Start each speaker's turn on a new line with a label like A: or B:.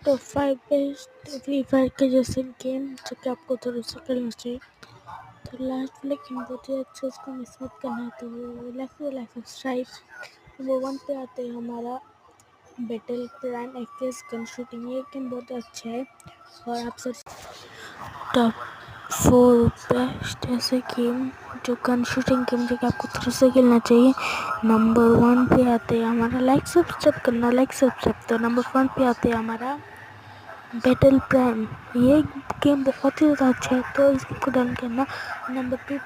A: Top 5 best free fire के जैसे game जो कि आपको थोड़ा सा खेलना चाहिए। तो लास्ट वाले गेम बहुत ही अच्छे, इसको मिस मत करना है। तो लाइफ ऑफ स्ट्राइक नंबर 1 पे आते हैं हमारा battle plan x gun shooting. ये गेम बहुत अच्छा है और आप सब टॉप 4 बेस्ट ऐसे गेम जो गन शूटिंग गेम जो कि आपको थोड़ा सा खेलना चाहिए। नंबर 1 पे आते हैं हमारा लाइक सब्सक्राइब करना, लाइक सब्सक्राइब। तो नंबर 1 पे आते हैं हमारा बैटल प्राइम। ये गेम बहुत ही ज़्यादा अच्छा है, तो इसको डन करना। नंबर 2